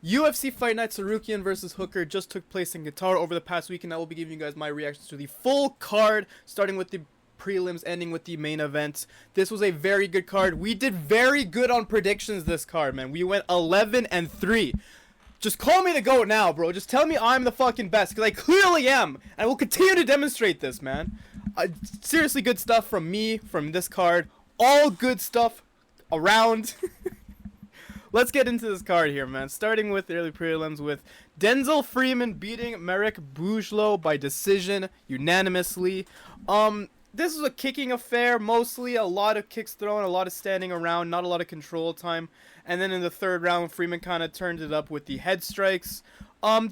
UFC Fight Night Tsarukyan versus Hooker just took place in Qatar over the past weekend. I will be giving you guys my reactions to the full card, starting with the prelims, ending with the main event. This was a very good card. We did very good on predictions this card, man. We went 11-3. Just call me the GOAT now, bro. Just tell me I'm the fucking best, because I clearly am. And I will continue to demonstrate this, man. Seriously good stuff from me, from this card. All good stuff around. Let's get into this card here, man. Starting with the early prelims with Denzel Freeman beating Merrick Bujlo by decision, unanimously. This was a kicking affair, mostly. A lot of kicks thrown, a lot of standing around, not a lot of control time. And then in the third round, Freeman kind of turned it up with the head strikes.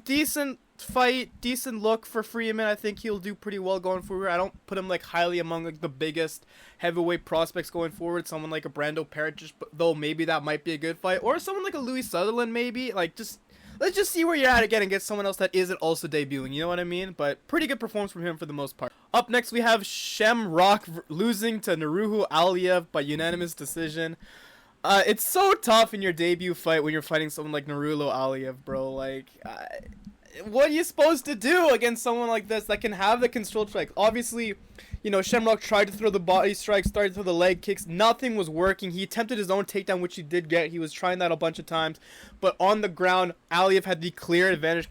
Decent fight, decent look for Freeman. I think he'll do pretty well going forward. I don't put him like highly among like the biggest heavyweight prospects going forward. Someone like a Brando Perez, though maybe that might be a good fight, or someone like a Louis Sutherland maybe. Like let's just see where you're at again and get someone else that isn't also debuting. You know what I mean? But pretty good performance from him for the most part. Up next we have Shamrock losing to Naurdiev Aliev by unanimous decision. It's so tough in your debut fight when you're fighting someone like Naurdiev Aliev, bro. Like, what are you supposed to do against someone like this that can have the control strike? Obviously, you know, Shamrock tried to throw the body strikes, started to throw the leg kicks. Nothing was working. He attempted his own takedown, which he did get. He was trying that a bunch of times. But on the ground, Aliev had the clear advantage,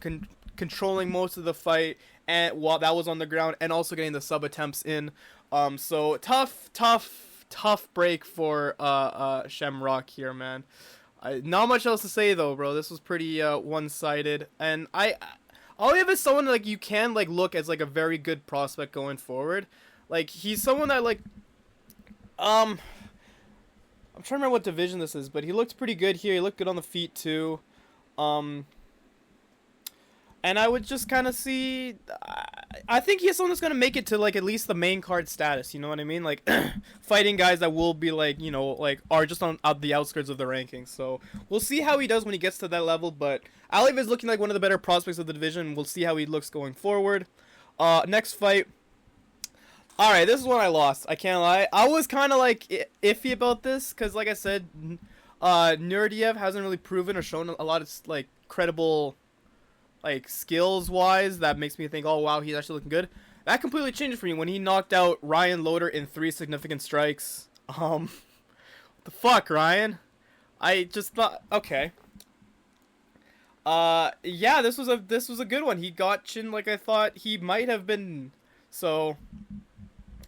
controlling most of the fight, and while that was on the ground, and also getting the sub attempts in. So tough break for Shamrock here, man. Not much else to say though, bro. This was pretty one-sided, and Aliev is someone like you can like look as like a very good prospect going forward. Like he's someone that like I'm trying to remember what division this is, but he looked pretty good here. He looked good on the feet too. And I would just kind of see, I think he's someone that's going to make it to, like, at least the main card status, you know what I mean? Like, fighting guys that will be, like, you know, like, are just on the outskirts of the rankings. So, we'll see how he does when he gets to that level, but Aliev is looking like one of the better prospects of the division. We'll see how he looks going forward. Next fight. Alright, this is one I lost. I can't lie. I was kind of, like, iffy about this, because, like I said, Naurdiev hasn't really proven or shown a lot of, like, credible, like, skills-wise, that makes me think, oh, wow, he's actually looking good. That completely changed for me when he knocked out Ryan Loder in 3 significant strikes. What the fuck, Ryan? I just thought, okay. Yeah, this was a good one. He got chin like I thought he might have been, so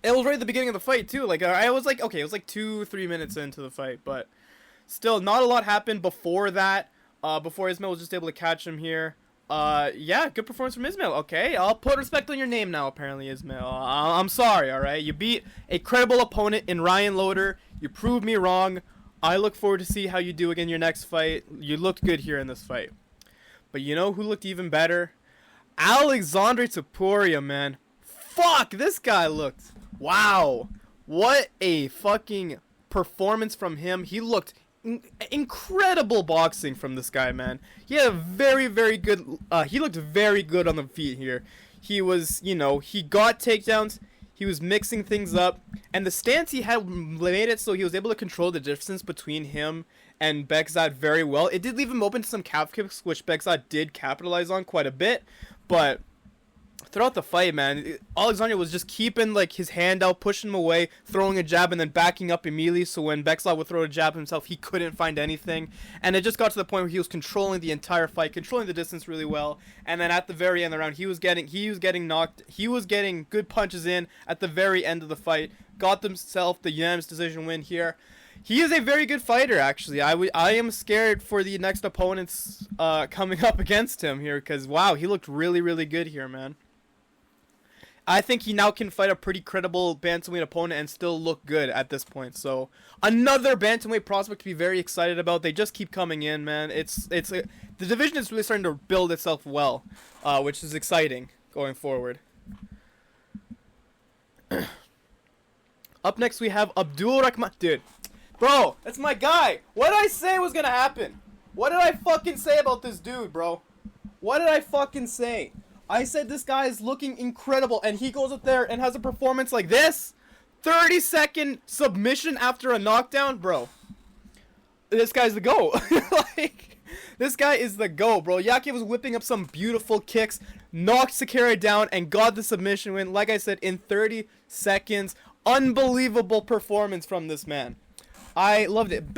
it was right at the beginning of the fight, too. Like, I was like, okay, it was like 2-3 minutes into the fight, but still, not a lot happened before that, before Ismail was just able to catch him here. Yeah, good performance from Ismail. Okay, I'll put respect on your name now, apparently, Ismail. I'm sorry, alright? You beat a credible opponent in Ryan Loder. You proved me wrong. I look forward to see how you do again your next fight. You looked good here in this fight. But you know who looked even better? Alexandre Topuria, man. Fuck, this guy looked... Wow. What a fucking performance from him. He looked... incredible boxing from this guy, man. He had a very, very good, he looked very good on the feet here. He was, you know, he got takedowns, he was mixing things up, and the stance he had made it so he was able to control the distance between him and Bekzad very well. It did leave him open to some calf kicks, which Bekzad did capitalize on quite a bit, but throughout the fight, man, Alexandre was just keeping like his hand out, pushing him away, throwing a jab, and then backing up immediately. So when Bekzad would throw a jab himself, he couldn't find anything, and it just got to the point where he was controlling the entire fight, controlling the distance really well. And then at the very end of the round, he was getting knocked. He was getting good punches in at the very end of the fight. Got himself the unanimous decision win here. He is a very good fighter, actually. I am scared for the next opponents coming up against him here, because wow, he looked really, really good here, man. I think he now can fight a pretty credible bantamweight opponent and still look good at this point. So another bantamweight prospect to be very excited about. They just keep coming in, man. The division is really starting to build itself well, which is exciting going forward. Up next we have Abdulrahman. Dude, bro, that's my guy. What did I say was gonna happen? What did I fucking say about this dude, bro? What did I fucking say? I said this guy is looking incredible, and he goes up there and has a performance like this. 30-second submission after a knockdown, bro. This guy's the GOAT. Like, This guy is the GOAT, bro. Yakhaev was whipping up some beautiful kicks, knocked Cerqueira down, and got the submission win. Like I said, in 30 seconds. Unbelievable performance from this man. I loved it.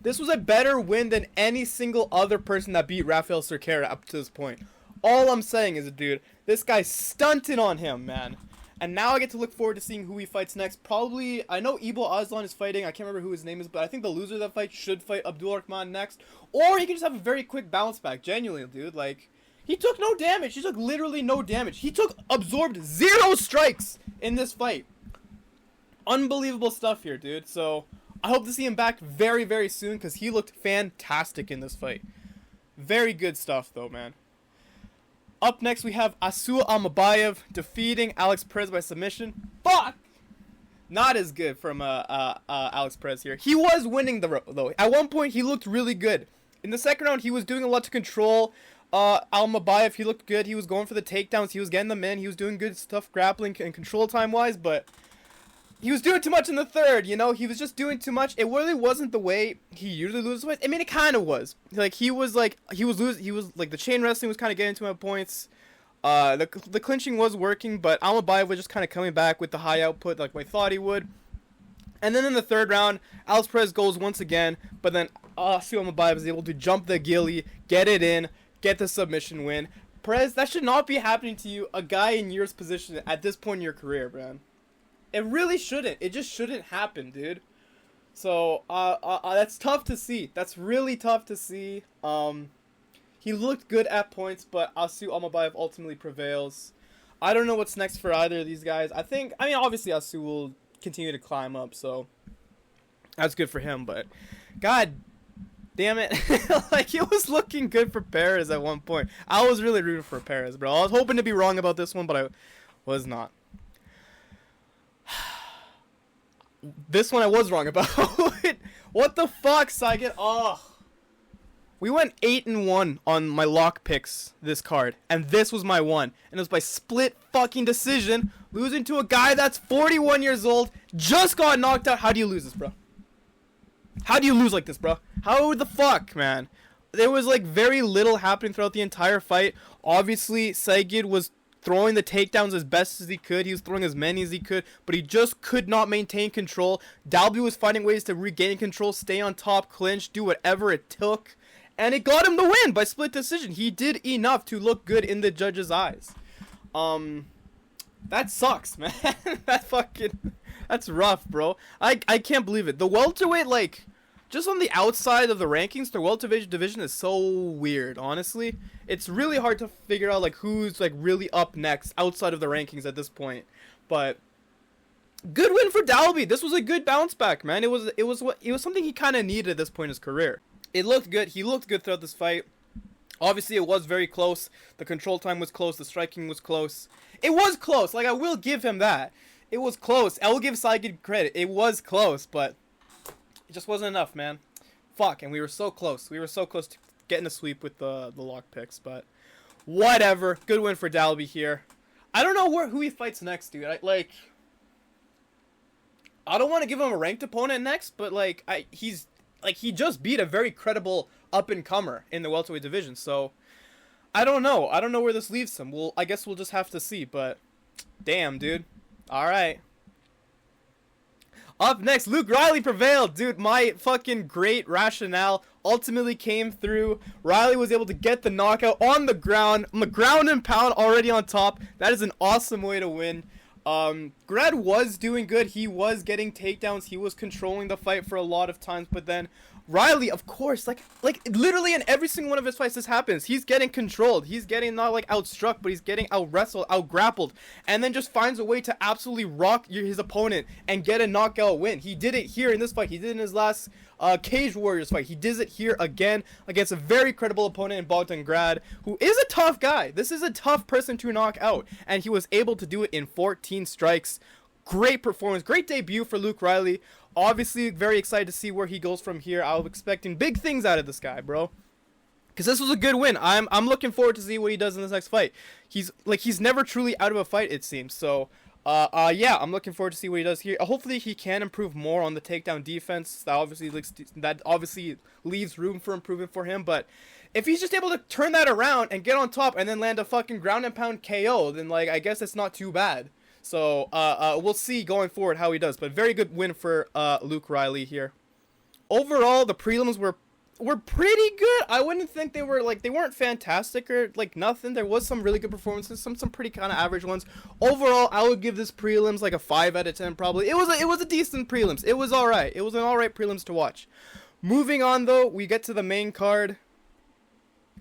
This was a better win than any single other person that beat Rafael Cerqueira up to this point. All I'm saying is, dude, this guy stunted on him, man. And now I get to look forward to seeing who he fights next. Probably, I know Ibo Aslan is fighting. I can't remember who his name is, but I think the loser of that fight should fight Abdulrahman next. Or he can just have a very quick bounce back. Genuinely, dude. Like, he took no damage. He took literally no damage. He absorbed 0 strikes in this fight. Unbelievable stuff here, dude. So, I hope to see him back very, very soon because he looked fantastic in this fight. Very good stuff, though, man. Up next, we have Almabayev defeating Alex Perez by submission. Fuck! Not as good from Alex Perez here. He was winning, though. At one point, he looked really good. In the second round, he was doing a lot to control Almabayev. He looked good. He was going for the takedowns. He was getting them in. He was doing good stuff grappling and control time-wise, but he was doing too much in the third, you know? He was just doing too much. It really wasn't the way he usually loses fights. I mean, it kind of was. Like, he was like, the chain wrestling was kind of getting to my points. The clinching was working, but Almabayev was just kind of coming back with the high output like I thought he would. And then in the third round, Alex Perez goes once again, but then Almabayev is able to jump the ghillie, get it in, get the submission win. Perez, that should not be happening to you, a guy in your position at this point in your career, man. It really shouldn't. It just shouldn't happen, dude. So, that's tough to see. That's really tough to see. He looked good at points, but Almabayev ultimately prevails. I don't know what's next for either of these guys. I mean, obviously Asu will continue to climb up, so that's good for him, but god damn it. Like, it was looking good for Perez at one point. I was really rooting for Perez, bro. I was hoping to be wrong about this one, but I was not. This one I was wrong about. What the fuck, Saigon? Oh. We went 8-1 on my lock picks this card, and this was my one. And it was by split fucking decision, losing to a guy that's 41 years old, just got knocked out. How do you lose this, bro? How do you lose like this, bro? How the fuck, man? There was like very little happening throughout the entire fight. Obviously, Saigid was throwing the takedowns as best as he could. He was throwing as many as he could, but he just could not maintain control. Dalby was finding ways to regain control, stay on top, clinch, do whatever it took. And it got him the win by split decision. He did enough to look good in the judge's eyes. That sucks, man. That's rough, bro. I can't believe it. The welterweight, like, just on the outside of the rankings, the welterweight division is so weird, honestly. It's really hard to figure out, like, who's, like, really up next outside of the rankings at this point. But good win for Dalby. This was a good bounce back, man. It was something he kind of needed at this point in his career. It looked good. He looked good throughout this fight. Obviously, it was very close. The control time was close. The striking was close. It was close. Like, I will give him that. It was close. I will give Saigid credit. It was close, but it just wasn't enough, man. Fuck, and we were so close. We were so close to getting a sweep with the lock picks, but whatever. Good win for Dalby here. I don't know who he fights next, dude. I don't want to give him a ranked opponent next, but, like, he just beat a very credible up-and-comer in the welterweight division, so I don't know. I don't know where this leaves him. I guess we'll just have to see, but damn, dude. All right. Up next, Luke Riley prevailed. Dude, my fucking great rationale ultimately came through. Riley was able to get the knockout on the ground and pound already on top. That is an awesome way to win. Grad was doing good. He was getting takedowns. He was controlling the fight for a lot of times, but then Riley, of course, like literally in every single one of his fights this happens. He's getting controlled. He's getting not like outstruck, but he's getting out-wrestled, out-grappled, and then just finds a way to absolutely rock his opponent and get a knockout win. He did it here in this fight. He did it in his last Cage Warriors fight. He does it here again against a very credible opponent in Bogdan Grad, who is a tough guy. This is a tough person to knock out, and he was able to do it in 14 strikes. Great performance. Great debut for Luke Riley. Obviously, very excited to see where he goes from here. I was expecting big things out of this guy, bro. Because this was a good win. I'm looking forward to see what he does in this next fight. He's never truly out of a fight, it seems. So Yeah, I'm looking forward to see what he does here. Hopefully he can improve more on the takedown defense. That obviously leaves room for improvement for him, but if he's just able to turn that around and get on top and then land a fucking ground and pound KO, then like I guess it's not too bad. So we'll see going forward how he does, but very good win for Luke Riley here. Overall, the prelims were pretty good. I wouldn't think they weren't fantastic or like nothing. There was some really good performances, some pretty kind of average ones. Overall, I would give this prelims like a 5 out of 10 probably. It was a decent prelims. It was all right. It was an all right prelims to watch. Moving on though, we get to the main card.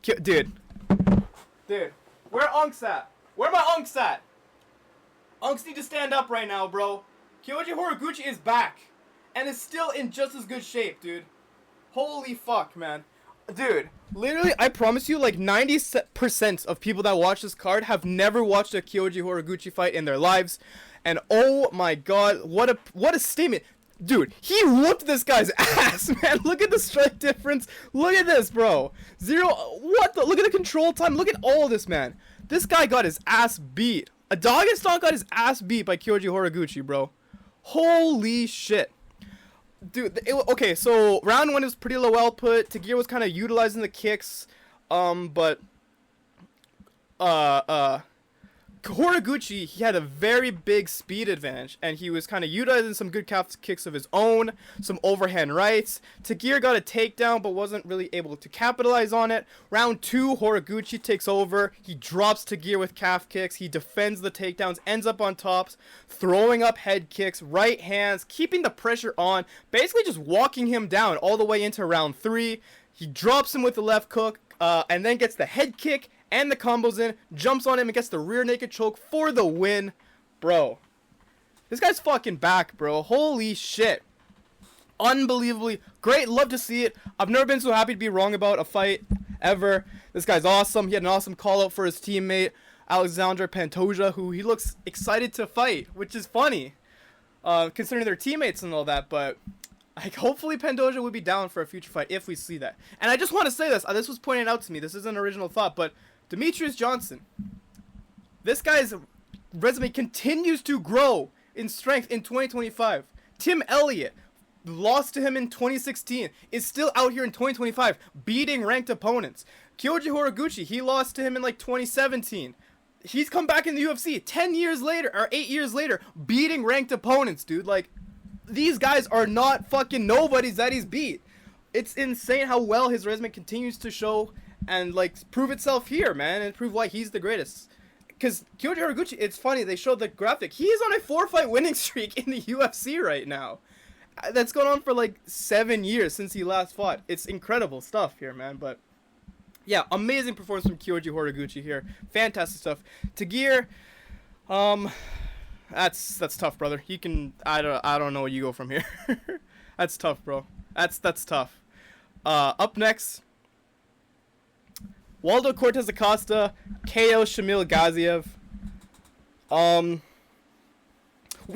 Dude, where Unks at? Where my Unks at? Unks need to stand up right now, bro. Kyoji Horiguchi is back and is still in just as good shape, dude. Holy fuck, man. Dude, literally, I promise you, like 90% of people that watch this card have never watched a Kyoji Horiguchi fight in their lives. And oh my god, what a statement. Dude, he whooped this guy's ass, man. Look at the strike difference. Look at this, bro. Look at the control time. Look at all of this, man. This guy got his ass beat. A Dagestan got his ass beat by Kyoji Horiguchi, bro. Holy shit. Dude, okay, so round 1 is pretty low output. Tagir was kind of utilizing the kicks, but Horiguchi, he had a very big speed advantage, and he was kind of utilizing some good calf kicks of his own, some overhand rights. Tagir got a takedown, but wasn't really able to capitalize on it. Round 2, Horiguchi takes over. He drops Tagir with calf kicks. He defends the takedowns, ends up on tops, throwing up head kicks, right hands, keeping the pressure on, basically just walking him down all the way into round 3. He drops him with the left hook, and then gets the head kick and the combos in, jumps on him and gets the rear naked choke for the win. Bro, this guy's fucking back, bro. Holy shit. Unbelievably great. Love to see it. I've never been so happy to be wrong about a fight ever. This guy's awesome. He had an awesome call out for his teammate, Alexander Pantoja, who he looks excited to fight, which is funny, considering they're teammates and all that, but like, hopefully Pantoja would be down for a future fight if we see that. And I just want to say this. This was pointed out to me. This is an original thought, but Demetrius Johnson, this guy's resume continues to grow in strength in 2025. Tim Elliott, lost to him in 2016, is still out here in 2025 beating ranked opponents. Kyoji Horiguchi, he lost to him in like 2017. He's come back in the UFC 10 years later, or 8 years later, beating ranked opponents, dude. Like, these guys are not fucking nobodies that he's beat. It's insane how well his resume continues to show and like prove itself here, man, and prove why he's the greatest. Because Kyoji Horiguchi, it's funny, they showed the graphic. He is on a 4-fight winning streak in the UFC right now. That's gone on for like 7 years since he last fought. It's incredible stuff here, man. But yeah, amazing performance from Kyoji Horiguchi here. Fantastic stuff. Tagir, that's tough, brother. You can, I don't know where you go from here. That's tough, bro. That's tough. Up next, Waldo Cortez Acosta, KO Shamil Gaziev.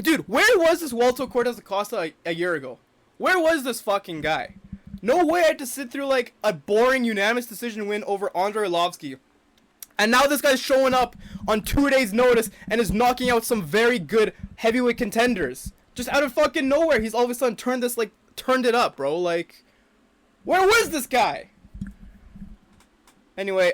Dude, where was this Waldo Cortez Acosta a year ago? Where was this fucking guy? No way I had to sit through like a boring unanimous decision win over Andrei Arlovsky. And now this guy's showing up on 2 days' notice and is knocking out some very good heavyweight contenders. Just out of fucking nowhere, he's all of a sudden turned it up, bro. Like, where was this guy? Anyway,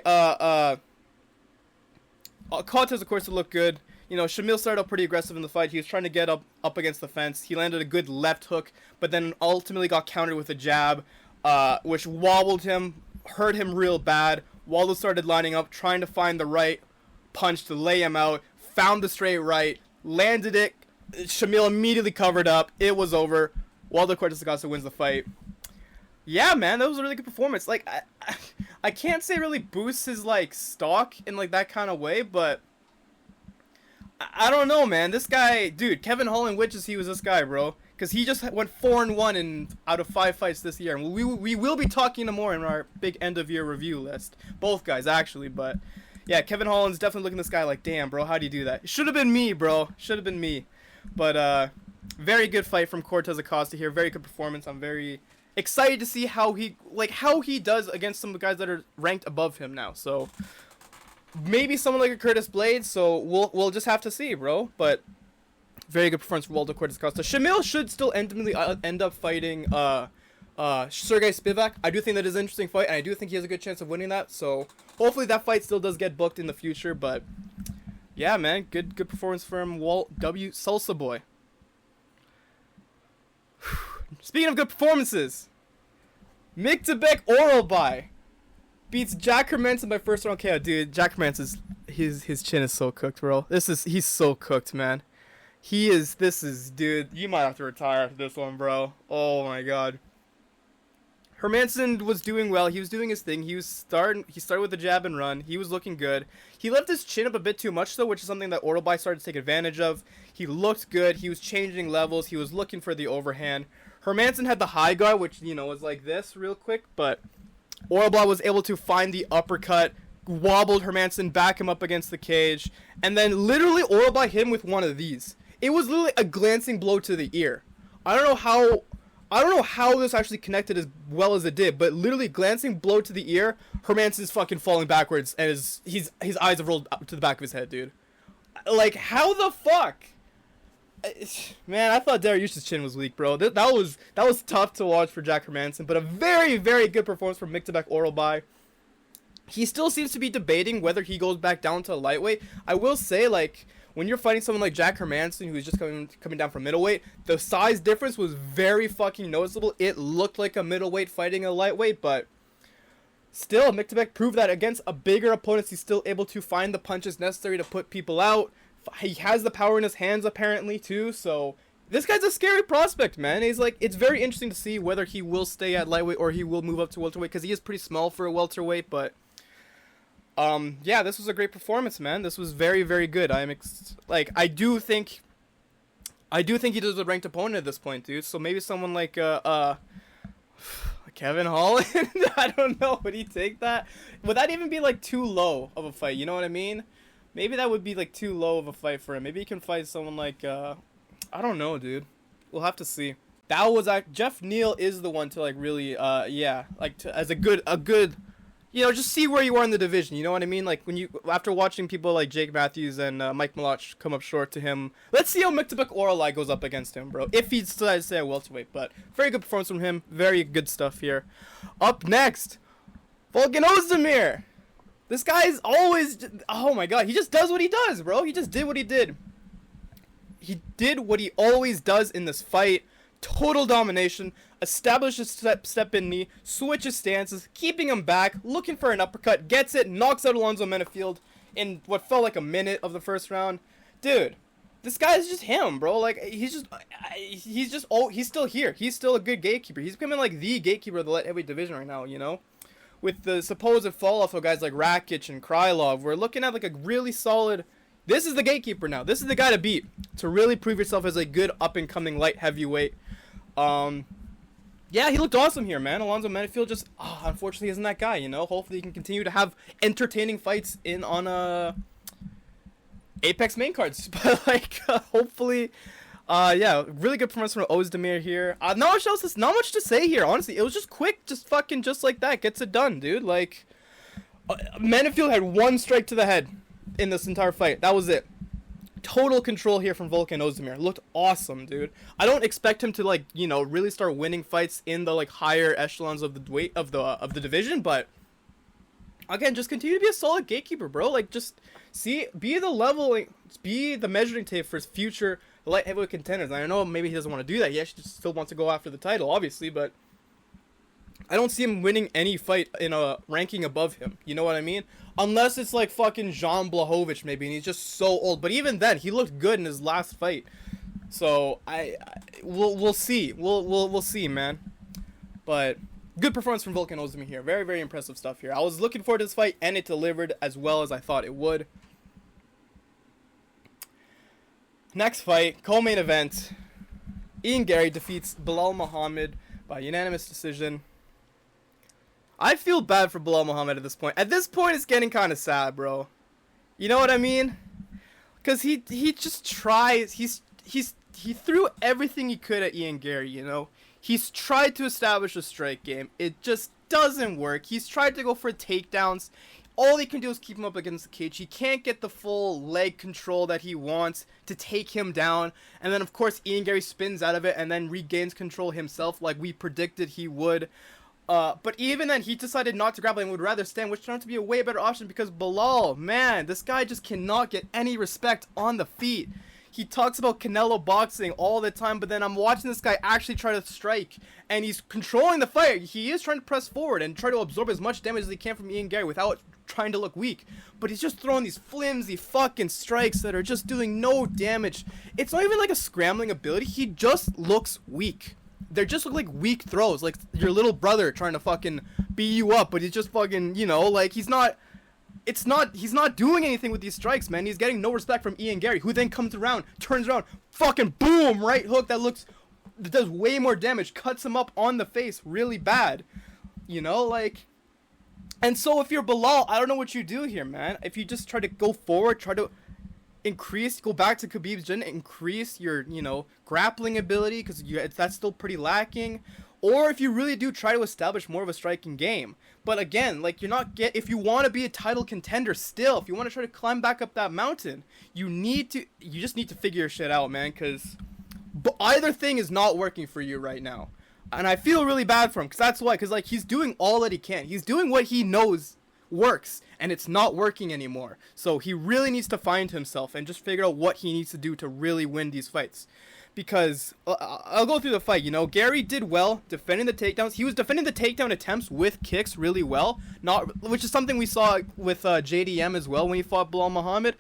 Cortez, of course, looked good. You know, Shamil started out pretty aggressive in the fight. He was trying to get up against the fence. He landed a good left hook, but then ultimately got countered with a jab, which wobbled him, hurt him real bad. Waldo started lining up, trying to find the right punch to lay him out, found the straight right, landed it. Shamil immediately covered up. It was over. Waldo Cortez Acosta wins the fight. Yeah, man, that was a really good performance. Like, I can't say really boosts his, like, stock in, like, that kind of way, but I don't know, man. This guy, dude, Kevin Holland wishes he was this guy, bro. Because he just went 4-1 out of 5 fights this year. And we will be talking to more in our big end-of-year review list. Both guys, actually, but yeah, Kevin Holland's definitely looking at this guy like, damn, bro, how do you do that? Should have been me, bro. Should have been me. But, very good fight from Cortez Acosta here. Very good performance. I'm very excited to see how he does against some of the guys that are ranked above him now. So maybe someone like a Curtis Blades. So we'll just have to see, bro. But Very good performance for Walter Cortez Costa. Shamil should still ultimately end up fighting Sergey Spivak. I do think that is an interesting fight, and I do think he has a good chance of winning that. So hopefully that fight still does get booked in the future. But yeah, man, good performance from Walt W. Salsa Boy. Speaking of good performances, Miktabek Orolbai beats Jack Hermansson by first round KO. Dude, Jack Hermansson, his chin is so cooked, bro. He's so cooked, man. Dude, you might have to retire after this one, bro. Oh my god. Hermansson was doing well. He was doing his thing. He started with the jab and run. He was looking good. He left his chin up a bit too much, though, which is something that Orolbai started to take advantage of. He looked good. He was changing levels. He was looking for the overhand. Hermansson had the high guard, which, was like this real quick, but Orolbai was able to find the uppercut, wobbled Hermansson, back him up against the cage, and then literally Orolbai hit him with one of these. It was literally a glancing blow to the ear. I don't know how this actually connected as well as it did, but literally glancing blow to the ear, Hermansson's fucking falling backwards, and his eyes have rolled up to the back of his head, dude. Like, how the fuck? Man, I thought Dariush's chin was weak, bro. That was tough to watch for Jack Hermansson, but a very, very good performance from Miktabek Orolbai. He still seems to be debating whether he goes back down to lightweight. I will say, like, when you're fighting someone like Jack Hermansson, who's just coming down from middleweight, the size difference was very fucking noticeable. It looked like a middleweight fighting a lightweight, but still, Miktabek proved that against a bigger opponent, he's still able to find the punches necessary to put people out. He has the power in his hands, apparently, too, so this guy's a scary prospect, man. He's like, it's very interesting to see whether he will stay at lightweight or he will move up to welterweight, because he is pretty small for a welterweight, but yeah, this was a great performance, man. This was very, very good. I do think he does a ranked opponent at this point, dude. So maybe someone like Kevin Holland. I don't know. Would he take that? Would that even be like too low of a fight? You know what I mean? Maybe that would be like too low of a fight for him. Maybe he can fight someone like I don't know, dude. We'll have to see. That was Jeff Neal is the one to like really yeah, like as a good just see where you are in the division. You know what I mean? Like when after watching people like Jake Matthews and Mike Malach come up short to him, let's see how Miktabek Orolbai goes up against him, bro. If he decides to stay at welterweight, but very good performance from him. Very good stuff here. Up next, Volkan Oezdemir. This guy's always, oh my god, he just does what he does, bro. He just did what he did. He did what he always does in this fight. Total domination, establishes step in knee, switches stances, keeping him back, looking for an uppercut, gets it, knocks out Alonzo Menifield in what felt like a minute of the first round. Dude, this guy's just him, bro. Like, he's still here. He's still a good gatekeeper. He's becoming like the gatekeeper of the light heavyweight division right now, you know? With the supposed fall off of guys like Rakic and Krylov, we're looking at like a really solid. This is the gatekeeper now. This is the guy to beat to really prove yourself as a good up and coming light heavyweight. Yeah, he looked awesome here, man. Alonzo Menifield just unfortunately isn't that guy, you know. Hopefully he can continue to have entertaining fights on Apex main cards. But like hopefully yeah, really good performance from Oezdemir here. Not much to say here, honestly. It was just quick, just like that. Gets it done, dude. Like Menifield had one strike to the head in this entire fight. That was it. Total control here from Volkan Oezdemir. Looked awesome, dude. I don't expect him to like, really start winning fights in the like higher echelons of the weight of the division, but again, just continue to be a solid gatekeeper, bro. Like just be the measuring tape for his future light heavyweight contenders. And I know maybe he doesn't want to do that. He actually just still wants to go after the title, obviously, but I don't see him winning any fight in a ranking above him. You know what I mean? Unless it's like fucking Jan Blachowicz maybe, and he's just so old. But even then, he looked good in his last fight. So we'll see. We'll see, man. But good performance from Volkan Oezdemir here. Very, very impressive stuff here. I was looking forward to this fight, and it delivered as well as I thought it would. Next fight, co-main event. Garry defeats Belal Muhammad by unanimous decision. I feel bad for Belal Muhammad at this point. At this point, it's getting kind of sad, bro. You know what I mean? Because he just tries. He threw everything he could at Garry, you know? He's tried to establish a strike game. It just doesn't work. He's tried to go for takedowns. all he can do is keep him up against the cage. He can't get the full leg control that he wants to take him down. And then, of course, Ian Garry spins out of it and then regains control himself like we predicted he would. But even then, he decided not to grapple and would rather stand, which turned out to be a way better option because Belal, man, this guy just cannot get any respect on the feet. He talks about Canelo boxing all the time, but then I'm watching this guy actually try to strike, and he's controlling the fight. He is trying to press forward and try to absorb as much damage as he can from Ian Garry without trying to look weak. But he's just throwing these flimsy fucking strikes that are just doing no damage. It's not even like a scrambling ability. He just looks weak. They just look like weak throws, like your little brother trying to fucking beat you up, but he's just fucking, you know, like he's not doing anything with these strikes, man. He's getting no respect from Ian Garry, who then comes around, turns around, fucking boom, right hook that does way more damage, cuts him up on the face really bad, you know, like. And so if you're Belal, I don't know what you do here, man. If you just try to go forward, try to go back to Khabib's gym, increase your, you know, grappling ability, because that's still pretty lacking. Or if you really do try to establish more of a striking game. But again, like, if you want to be a title contender still, if you want to try to climb back up that mountain, you just need to figure your shit out, man, because either thing is not working for you right now. And I feel really bad for him, because that's why, because, like, he's doing all that he can. He's doing what he knows works, and it's not working anymore. So he really needs to find himself and just figure out what he needs to do to really win these fights. Because I'll go through the fight, you know. Garry did well defending the takedowns. He was defending the takedown attempts with kicks really well, which is something we saw with JDM as well when he fought Belal Muhammad.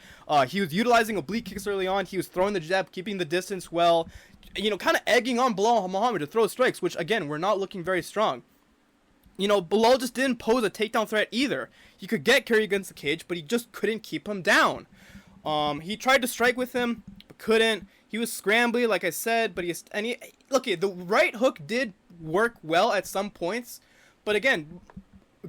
He was utilizing oblique kicks early on. He was throwing the jab, keeping the distance well, you know, kind of egging on Belal Muhammad to throw strikes, which again, were not looking very strong. You know, Belal just didn't pose a takedown threat either. He could get Garry against the cage, but he just couldn't keep him down. He tried to strike with him, but couldn't. He was scrambly, like I said, but the right hook did work well at some points, but again,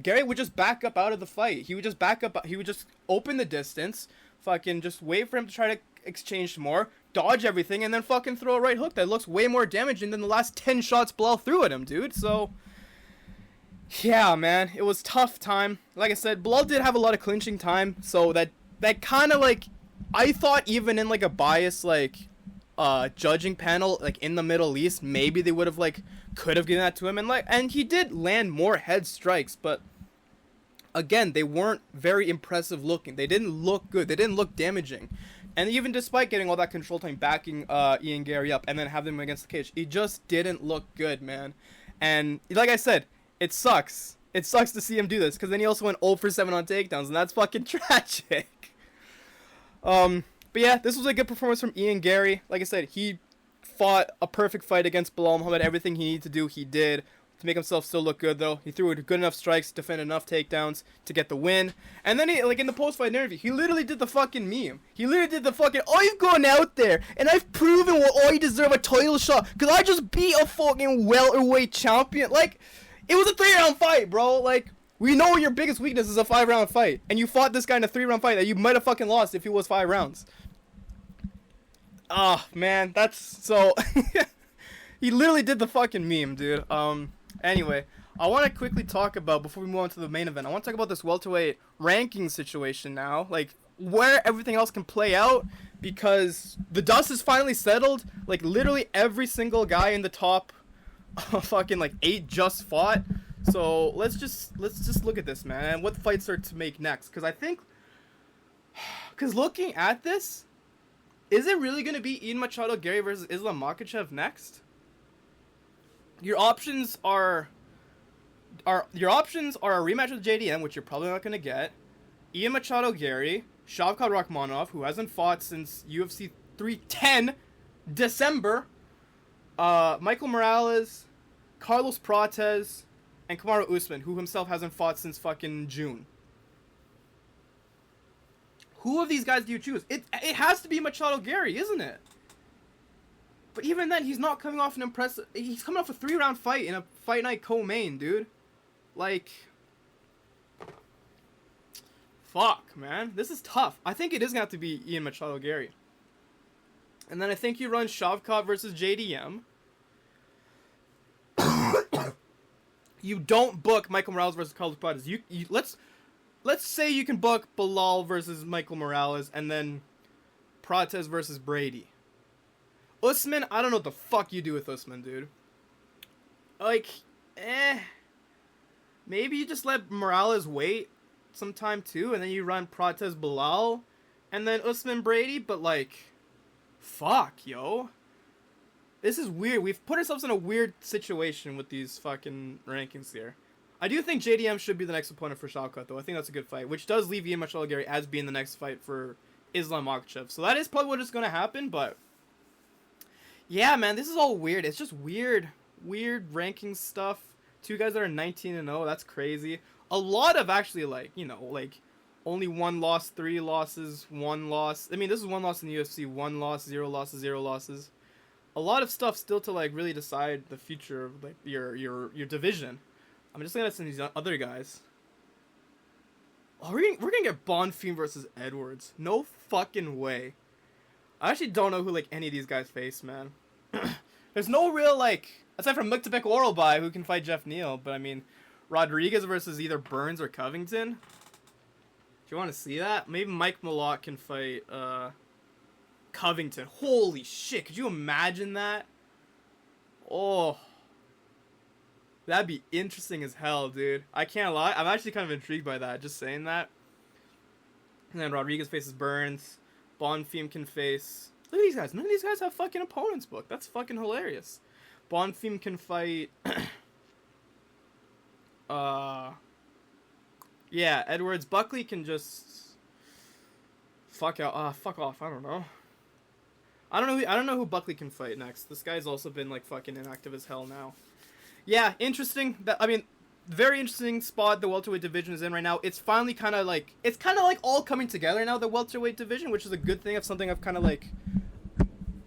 Garry would just back up out of the fight. He would just back up. He would just open the distance, fucking just wait for him to try to exchange more, dodge everything, and then fucking throw a right hook that looks way more damaging than the last 10 shots Belal threw at him, dude. So, yeah, man, it was tough time. Like I said, Belal did have a lot of clinching time, so that kind of, like, I thought even in, like, a biased, like, judging panel, like, in the Middle East, maybe they would have, like, could have given that to him, and he did land more head strikes, but again, they weren't very impressive looking. They didn't look good. They didn't look damaging. And even despite getting all that control time, backing Ian Garry up and then having him against the cage, he just didn't look good, man. And like I said, it sucks. It sucks to see him do this, because then he also went 0 for 7 on takedowns, and that's fucking tragic. But yeah, this was a good performance from Ian Garry. Like I said, he fought a perfect fight against Belal Muhammad. Everything he needed to do, he did to make himself still look good, though. He threw good enough strikes, defended enough takedowns to get the win. And then, like, in the post-fight interview, he literally did the fucking meme. He literally did the fucking, I've gone out there, and I've proven what I deserve a title shot, because I just beat a fucking welterweight champion. Like, it was a 3-round fight, bro. Like, we know your biggest weakness is a 5-round fight, and you fought this guy in a 3-round fight that you might have fucking lost if it was 5 rounds. Ah, man, that's so... He literally did the fucking meme, dude. Anyway, I want to quickly talk about, before we move on to the main event, I want to talk about this welterweight ranking situation now. Like, where everything else can play out, because the dust is finally settled. Like, literally every single guy in the top fucking, like, 8 just fought. So, let's just look at this, man, and what fights are to make next. Because I think... Because looking at this... Is it really going to be Ian Machado Garry versus Islam Makhachev next? Your options are a rematch with JDM, which you're probably not going to get. Ian Machado Garry, Shavkat Rakhmonov, who hasn't fought since UFC 310 December. Michael Morales, Carlos Prates, and Kamaru Usman, who himself hasn't fought since fucking June. Who of these guys do you choose? It has to be Machado Garry, isn't it? But even then, he's not coming off an impressive... He's coming off a 3-round fight in a Fight Night co-main, dude. Like... Fuck, man. This is tough. I think it is going to have to be Ian Machado Garry. And then I think you run Shavkat versus JDM. You don't book Michael Morales versus Carlos Prates. Let's... let's say you can book Bilal versus Michael Morales, and then Prates versus Brady. Usman, I don't know what the fuck you do with Usman, dude. Like, maybe you just let Morales wait sometime too, and then you run Prates Bilal, and then Usman Brady, but like, fuck, yo. This is weird. We've put ourselves in a weird situation with these fucking rankings here. I do think JDM should be the next opponent for Shavkat, though. I think that's a good fight, which does leave Ian Machado Garry as being the next fight for Islam Makhachev. So that is probably what is going to happen, but yeah, man, this is all weird. It's just weird ranking stuff. Two guys that are 19-0, that's crazy. A lot of actually, like, you know, like, only 1 loss, 3 losses, 1 loss. I mean, this is 1 loss in the UFC, 1 loss, 0 losses, 0 losses. A lot of stuff still to, like, really decide the future of, like, your division. I'm just looking at some of these other guys. Oh, we're gonna get Bonfim versus Edwards. No fucking way. I actually don't know who, like, any of these guys face, man. There's no real, like, aside from Muktabek Orolbai, who can fight Jeff Neal, but I mean, Rodriguez versus either Burns or Covington. Do you want to see that? Maybe Mike Malott can fight Covington. Holy shit, could you imagine that? Oh, that'd be interesting as hell, dude. I can't lie, I'm actually kind of intrigued by that, just saying that. And then Rodriguez faces Burns. Bonfim can face... Look at these guys. None of these guys have fucking opponents booked. That's fucking hilarious. Bonfim can fight... yeah, Edwards. Buckley can just... Fuck off. I don't know. I don't know who Buckley can fight next. This guy's also been, like, fucking inactive as hell now. Yeah, interesting. Very interesting spot the welterweight division is in right now. It's finally kind of like all coming together now, the welterweight division, which is a good thing. Of something I've kind of like...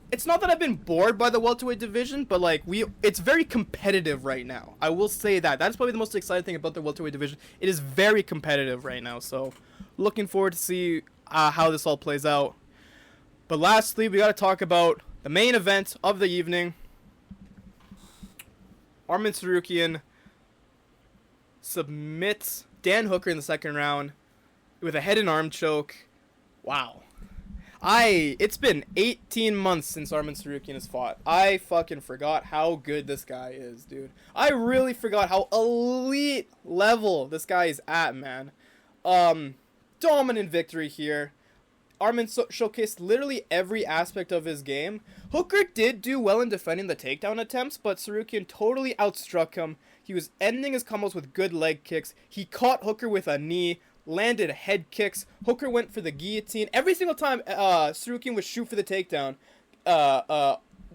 It's not that I've been bored by the welterweight division, but like it's very competitive right now. I will say that. That's probably the most exciting thing about the welterweight division. It is very competitive right now, so looking forward to see how this all plays out. But lastly, we got to talk about the main event of the evening. Arman Tsarukyan submits Dan Hooker in the second round with a head and arm choke. Wow. It's been 18 months since Arman Tsarukyan has fought. I fucking forgot how good this guy is, dude. I really forgot how elite level this guy is at, man. Dominant victory here. Arman showcased literally every aspect of his game. Hooker did do well in defending the takedown attempts, but Tsarukyan totally outstruck him. He was ending his combos with good leg kicks. He caught Hooker with a knee, landed head kicks. Hooker went for the guillotine. Every single time Tsarukyan would shoot for the takedown,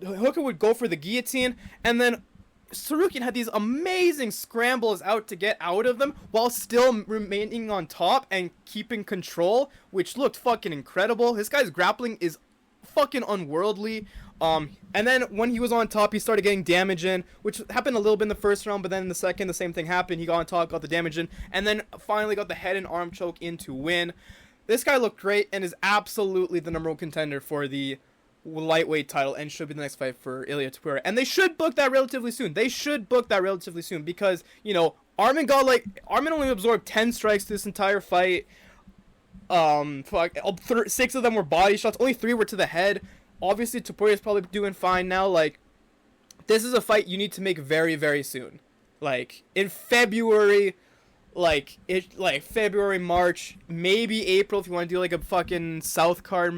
Hooker would go for the guillotine, and then Tsarukyan had these amazing scrambles out to get out of them while still remaining on top and keeping control, which looked fucking incredible. This guy's grappling is fucking unworldly. And then when he was on top, he started getting damage in, which happened a little bit in the first round, but then in the second, the same thing happened. He got on top, got the damage in, and then finally got the head and arm choke in to win. This guy looked great and is absolutely the number 1 contender for the lightweight title and should be the next fight for Ilia Topuria. And they should book that relatively soon. Because, you know, Arman only absorbed 10 strikes this entire fight. 6 of them were body shots. Only 3 were to the head. Obviously, Topuria is probably doing fine now. Like, this is a fight you need to make very, very soon. Like, in February, February, March, maybe April if you want to do, like, a fucking South card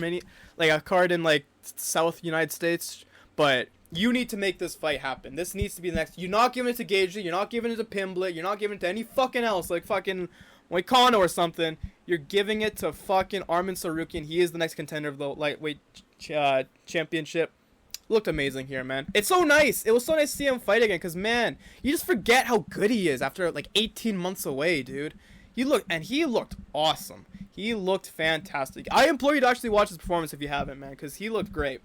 like, a card in, like, South United States. But you need to make this fight happen. This needs to be the next. You're not giving it to Gagey. You're not giving it to Pimblett. You're not giving it to any fucking else, like fucking Moicano or something. You're giving it to fucking Arman Tsarukyan. He is the next contender of the lightweight championship. Looked amazing here, man. It's so nice. It was so nice to see him fight again, because, man, you just forget how good he is after, like, 18 months away, dude. He looked awesome. He looked fantastic. I implore you to actually watch his performance if you haven't, man, because he looked great.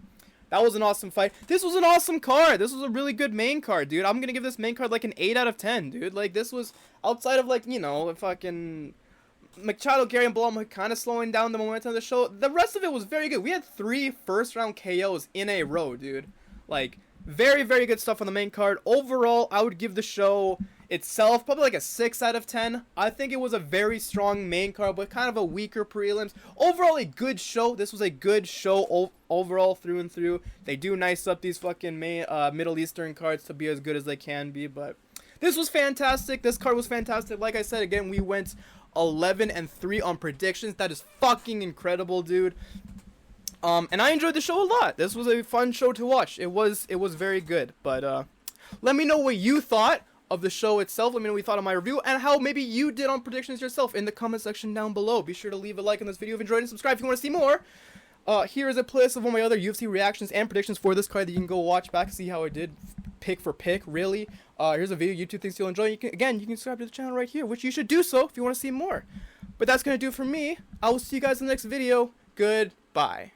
That was an awesome fight. This was an awesome card. This was a really good main card, dude. I'm going to give this main card, like, an 8 out of 10, dude. Like, this was outside of, like, you know, fucking Machado, Garry, and Bilal kind of slowing down the momentum of the show. The rest of it was very good. We had 3 first-round KOs in a row, dude. Like, very, very good stuff on the main card. Overall, I would give the show itself, probably like a 6 out of 10. I think it was a very strong main card, but kind of a weaker prelims. Overall, a good show. This was a good show overall through and through. They do nice up these fucking Middle Eastern cards to be as good as they can be, but this was fantastic. This card was fantastic. Like I said, again, we went 11-3 on predictions. That is fucking incredible, dude. And I enjoyed the show a lot. This was a fun show to watch. It was very good. But let me know what you thought of the show itself. Let me know what you thought of my review and how maybe you did on predictions yourself in the comment section down below. Be sure to leave a like on this video if you enjoyed and subscribe if you want to see more. Here is a playlist of all my other UFC reactions and predictions for this card that you can go watch back and see how I did pick for pick, really. Here's a video YouTube thinks you'll enjoy. You can subscribe to the channel right here, which you should do so if you want to see more. But that's going to do it for me. I will see you guys in the next video. Goodbye.